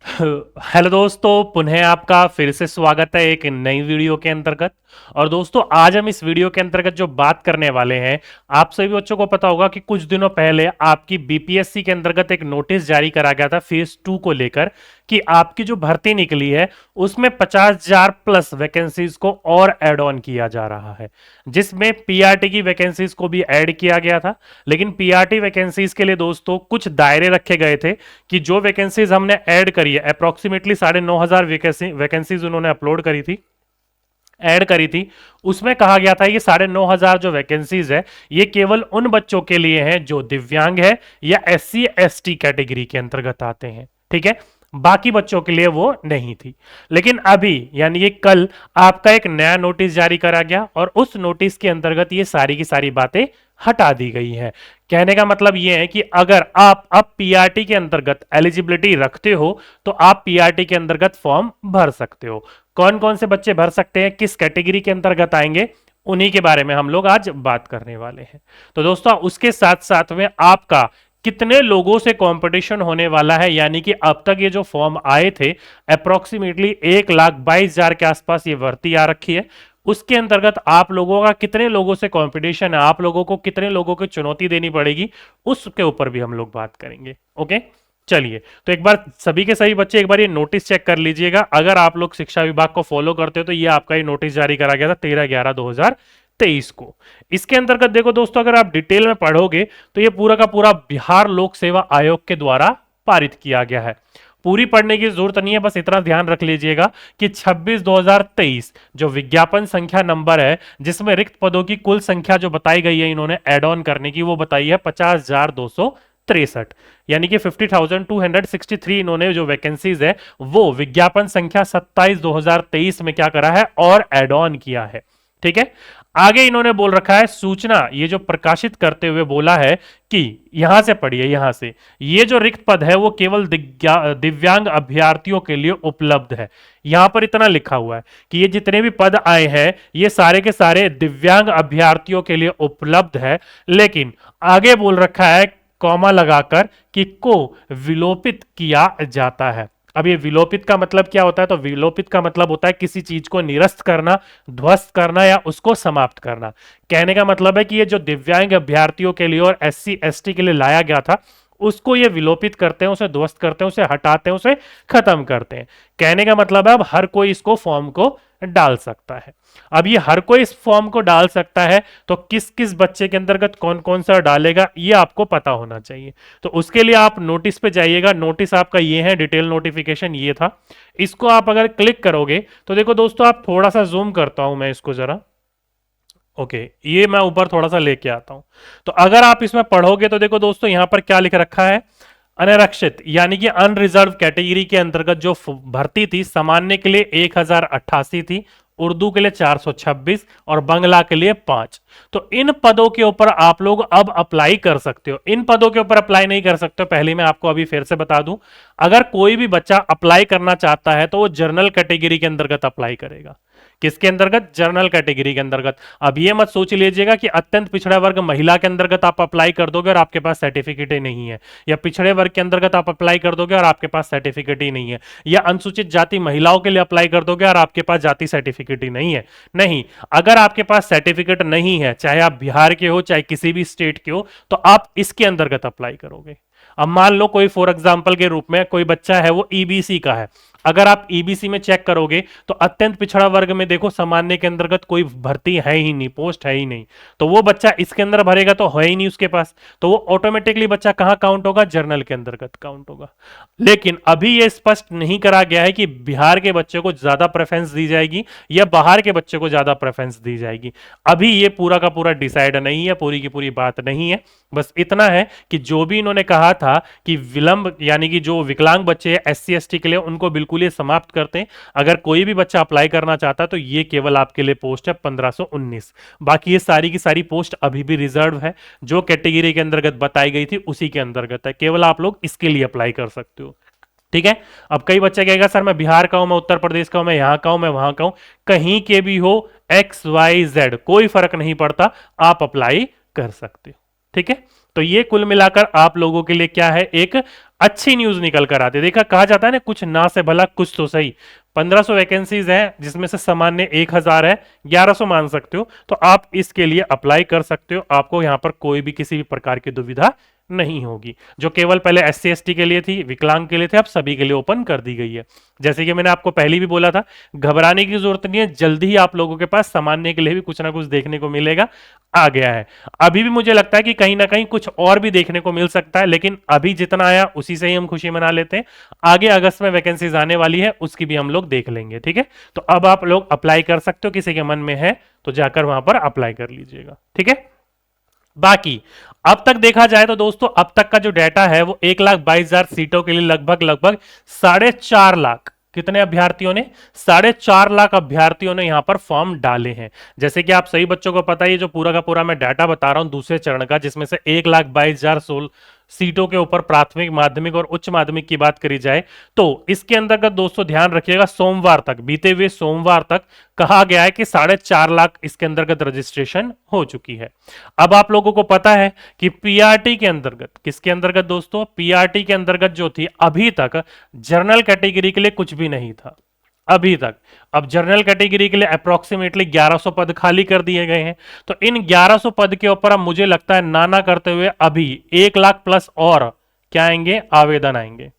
Hello दोस्तों, पुनः आपका फिर से स्वागत है एक नई वीडियो के अंतर्गत। और दोस्तों, आज हम इस वीडियो के अंतर्गत जो बात करने वाले हैं, आप सभी बच्चों को पता होगा कि कुछ दिनों पहले आपकी बीपीएससी के अंतर्गत एक नोटिस जारी करा गया था फेज 2 को लेकर कि आपकी जो भर्ती निकली है उसमें 50,000 प्लस वैकेंसीज को और ऐड ऑन किया जा रहा है, जिसमें पीआरटी की वैकेंसीज को भी ऐड किया गया था। लेकिन पीआरटी वैकेंसीज के लिए दोस्तों कुछ दायरे रखे गए थे कि जो वैकेंसीज हमने ऐड करी है, अप्रोक्सीमेटली 9,500 वैकेंसीज उन्होंने अपलोड करी थी, ऐड करी थी। उसमें कहा गया था ये 9,500 जो वैकेंसीज है ये केवल उन बच्चों के लिए हैं जो दिव्यांग है या एससी एसटी कैटेगरी के अंतर्गत आते हैं, ठीक है। बाकी बच्चों के लिए वो नहीं थी। लेकिन अभी यानी ये कल आपका एक नया नोटिस जारी करा गया और उस नोटिस के अंतर्गत ये सारी की सारी बातें हटा दी गई है। कहने का मतलब यह है कि अगर आप अब पीआरटी के अंतर्गत एलिजिबिलिटी रखते हो तो आप पीआरटी के अंतर्गत फॉर्म भर सकते हो। कौन कौन से बच्चे भर सकते हैं, किस कैटेगरी के अंतर्गत आएंगे, उन्हीं के बारे में हम लोग आज बात करने वाले हैं। तो दोस्तों, उसके साथ साथ में आपका कितने लोगों से कंपटीशन होने वाला है, यानी कि अब तक ये जो फॉर्म आए थे अप्रोक्सीमेटली 1,22,000 के आसपास ये भर्ती आ रखी है, उसके अंतर्गत आप लोगों का कितने लोगों से कंपटीशन है, आप लोगों को कितने लोगों को चुनौती देनी पड़ेगी, उसके ऊपर भी हम लोग बात करेंगे। ओके, चलिए। तो एक बार सभी के सभी बच्चे एक बार ये नोटिस चेक कर लीजिएगा। अगर आप लोग शिक्षा विभाग को फॉलो करते हो तो ये आपका ये नोटिस जारी करा गया था 13/11/2023 को। इसके अंतर्गत देखो दोस्तों, अगर आप डिटेल में पढ़ोगे तो ये पूरा का पूरा बिहार लोक सेवा आयोग के द्वारा पारित किया गया है। पूरी पढ़ने की जरूरत नहीं है, बस इतना ध्यान रख लीजिएगा कि 26/2023 जो विज्ञापन संख्या नंबर है, जिसमें रिक्त पदों की कुल संख्या जो बताई गई है इन्होंने एड ऑन करने की, वो बताई है 50,263, यानी कि 50,263 इन्होंने जो वैकेंसीज है वो विज्ञापन संख्या 27/2023 में क्या करा है और एड ऑन किया है, ठीक है। आगे इन्होंने बोल रखा है सूचना, ये जो प्रकाशित करते हुए बोला है कि यहां से पढ़िए, यहां से ये जो रिक्त पद है वो केवल दिव्यांग अभ्यर्थियों के लिए उपलब्ध है। यहां पर इतना लिखा हुआ है कि ये जितने भी पद आए हैं ये सारे के सारे दिव्यांग अभ्यर्थियों के लिए उपलब्ध है। लेकिन आगे बोल रखा है कॉमा लगाकर कि को विलोपित किया जाता है। अब ये विलोपित का मतलब क्या होता है, तो विलोपित का मतलब होता है किसी चीज को निरस्त करना, ध्वस्त करना या उसको समाप्त करना। कहने का मतलब है कि ये जो दिव्यांग अभ्यर्थियों के लिए और एससी एसटी के लिए लाया गया था उसको ये विलोपित करते हैं, उसे ध्वस्त करते हैं, उसे हटाते हैं, उसे खत्म करते हैं। कहने का मतलब है अब हर कोई इसको फॉर्म को डाल सकता है। अब ये हर कोई इस फॉर्म को डाल सकता है, तो किस किस बच्चे के अंतर्गत कौन कौन सा डालेगा ये आपको पता होना चाहिए। तो उसके लिए आप नोटिस पे जाइएगा। नोटिस आपका ये है, डिटेल नोटिफिकेशन ये था। इसको आप अगर क्लिक करोगे तो देखो दोस्तों, आप थोड़ा सा जूम करता हूं मैं इसको जरा। ओके, ये मैं ऊपर थोड़ा सा लेके आता हूं। तो अगर आप इसमें पढ़ोगे तो देखो दोस्तों, यहां पर क्या लिख रखा है, अनारक्षित यानी कि अनरिजर्व कैटेगरी के अंतर्गत जो भर्ती थी, सामान्य के लिए 1,088 थी, उर्दू के लिए 426 और बांग्ला के लिए 5। तो इन पदों के ऊपर आप लोग अब अप्लाई कर सकते हो। इन पदों के ऊपर अप्लाई नहीं कर सकते हो, पहले मैं आपको अभी फिर से बता दूं। अगर कोई भी बच्चा अप्लाई करना चाहता है तो वो जनरल कैटेगरी के अंतर्गत अप्लाई करेगा। किसके अंतर्गत? जनरल कैटेगरी के अंतर्गत। अब ये मत सोच लीजिएगा कि अत्यंत पिछड़ा वर्ग महिला के अंतर्गत आप अप्लाई कर दोगे और आपके पास सर्टिफिकेट ही नहीं है, या पिछड़े वर्ग के अंतर्गत आप अप्लाई कर दोगे और आपके पास सर्टिफिकेट ही नहीं है, या अनुसूचित जाति महिलाओं के लिए अप्लाई कर दोगे और आपके पास जाति सर्टिफिकेट ही नहीं है। नहीं, अगर आपके पास सर्टिफिकेट नहीं है, चाहे आप बिहार के हो चाहे किसी भी स्टेट के हो, तो आप इसके अंतर्गत अप्लाई करोगे। अब मान लो कोई फॉर एग्जांपल के रूप में कोई बच्चा है वो ईबीसी का है, अगर आप ईबीसी में चेक करोगे तो अत्यंत पिछड़ा वर्ग में देखो सामान्य के अंतर्गत कोई भर्ती है ही नहीं, पोस्ट है ही नहीं, तो वो बच्चा इसके अंदर भरेगा तो है ही नहीं उसके पास, तो वो ऑटोमेटिकली बच्चा कहां काउंट होगा? जनरल के अंतर्गत काउंट होगा। लेकिन अभी ये स्पष्ट नहीं करा गया है कि बिहार के बच्चे को ज्यादा प्रेफरेंस दी जाएगी या बाहर के बच्चे को ज्यादा प्रेफरेंस दी जाएगी। अभी ये पूरा का पूरा डिसाइड नहीं है, पूरी की पूरी बात नहीं है। बस इतना है कि जो भी इन्होंने कहा था कि विलंब यानी कि जो विकलांग बच्चे हैं एससी एसटी के लिए, उनको बिल्कुल ये समाप्त करते हैं। अगर कोई भी बच्चा अप्लाई करना चाहता है तो ये केवल आपके लिए पोस्ट है 1519। बाकी ये सारी की सारी पोस्ट अभी भी रिजर्व है, जो कैटेगरी के अंतर्गत बताई गई थी उसी के अंतर्गत है, केवल आप लोग इसके लिए अप्लाई कर सकते हो। ठीक है। अब कई बच्चे कहेगा सर मैं बिहार का हूं, मैं उत्तर प्रदेश का हूं, मैं यहां का हूं, मैं वहां का हूं, कहीं के भी हो, एक्स वाई जेड कोई फर्क नहीं पड़ता, आप अप्लाई कर सकते हो। ठीक है। तो ये कुल मिलाकर आप लोगों के लिए क्या है, एक अच्छी न्यूज निकल कर आती है। देखा, कहा जाता है ना, कुछ ना से भला कुछ तो सही। 1500 वैकेंसीज हैं जिसमें से सामान्य 1000 है, 1100 मान सकते हो, तो आप इसके लिए अप्लाई कर सकते हो। आपको यहां पर कोई भी किसी भी प्रकार की दुविधा नहीं होगी। जो केवल पहले SC ST के लिए थी, विकलांग के लिए थे, अब सभी के लिए ओपन कर दी गई है। जैसे कि मैंने आपको पहले भी बोला था, घबराने की जरूरत नहीं है, जल्दी ही आप लोगों के पास सामान्य के लिए भी कुछ ना कुछ देखने को मिलेगा, आ गया है। अभी भी मुझे लगता है कि कहीं ना कहीं कुछ और भी देखने को मिल सकता है, लेकिन अभी जितना आया उसी से ही हम खुशी मना लेते हैं। आगे अगस्त में वैकेंसीज आने वाली है, उसकी भी हम लोग देख लेंगे, ठीक है। तो अब आप लोग अप्लाई कर सकते हो, किसी के मन में है तो जाकर वहां पर अप्लाई कर लीजिएगा, ठीक है। बाकी अब तक देखा जाए तो दोस्तों, अब तक का जो डाटा है वो 1,22,000 सीटों के लिए लगभग लगभग 4.5 लाख, कितने अभ्यर्थियों ने, 4.5 लाख अभ्यर्थियों ने यहां पर फॉर्म डाले हैं। जैसे कि आप सही बच्चों को पता है, ये जो पूरा का पूरा मैं डाटा बता रहा हूं दूसरे चरण का, जिसमें से 1,22,000 सीटों के ऊपर प्राथमिक, माध्यमिक और उच्च माध्यमिक की बात करी जाए, तो इसके अंतर्गत दोस्तों ध्यान रखिएगा, सोमवार तक, बीते हुए सोमवार तक कहा गया है कि 4.5 लाख इसके अंतर्गत रजिस्ट्रेशन हो चुकी है। अब आप लोगों को पता है कि पीआरटी के अंतर्गत, किसके अंतर्गत दोस्तों, पीआरटी के अंतर्गत जो थी, अभी तक जनरल कैटेगरी के लिए कुछ भी नहीं था अभी तक। अब जनरल कैटेगरी के लिए अप्रोक्सीमेटली 1100 पद खाली कर दिए गए हैं। तो इन 1100 पद के ऊपर अब मुझे लगता है नाना करते हुए अभी 1 लाख प्लस और क्या आएंगे, आवेदन आएंगे।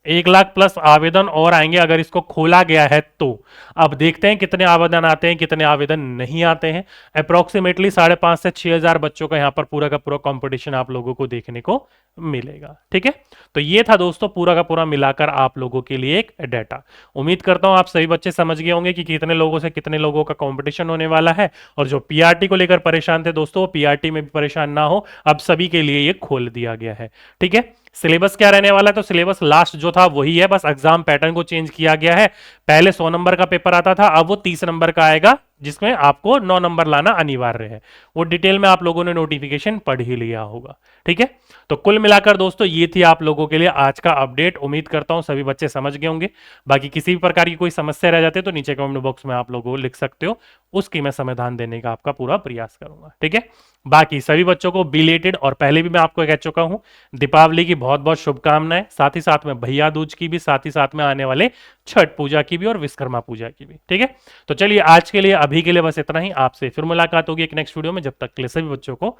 1 लाख प्लस आवेदन और आएंगे अगर इसको खोला गया है तो। अब देखते हैं कितने आवेदन आते हैं, कितने आवेदन नहीं आते हैं। अप्रोक्सीमेटली 5,500 से 6,000 बच्चों का यहां पर पूरा का पूरा कंपटीशन आप लोगों को देखने को मिलेगा, ठीक है। तो ये था दोस्तों पूरा का पूरा मिलाकर आप लोगों के लिए एक डाटा। उम्मीद करता हूं आप सभी बच्चे समझ गए होंगे कि कितने लोगों से कितने लोगों का कंपटीशन होने वाला है। और जो पीआरटी को लेकर परेशान थे दोस्तों, वो पीआरटी में भी परेशान ना हो, अब सभी के लिए ये खोल दिया गया है, ठीक है। सिलेबस क्या रहने वाला है, तो सिलेबस लास्ट जो था वही है, बस एग्जाम पैटर्न को चेंज किया गया है। पहले 100 नंबर का पेपर आता था, अब वो 30 नंबर का आएगा, जिसमें आपको 9 नंबर लाना अनिवार्य है। वो डिटेल में आप लोगों ने नोटिफिकेशन पढ़ ही लिया होगा, ठीक है। तो कुल मिलाकर दोस्तों ये थी आप लोगों के लिए आज का अपडेट। उम्मीद करता हूं सभी बच्चे समझ गए होंगे। बाकी किसी भी प्रकार की कोई समस्या रह जाती है तो नीचे कमेंट बॉक्स में आप लोगों को लिख सकते हो, उसकी मैं समाधान देने का आपका पूरा प्रयास करूंगा, ठीक है। बाकी सभी बच्चों को बिलेटेड, और पहले भी मैं आपको कह चुका हूं, दीपावली की बहुत बहुत शुभकामनाएं, साथ ही साथ में भैया दूज की भी, साथ ही साथ में आने वाले छठ पूजा की भी और विश्वकर्मा पूजा की भी, ठीक है। तो चलिए आज के लिए, अभी के लिए बस इतना ही। आपसे फिर मुलाकात होगी एक नेक्स्ट वीडियो में, जब तक के लिए सभी बच्चों को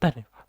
धन्यवाद।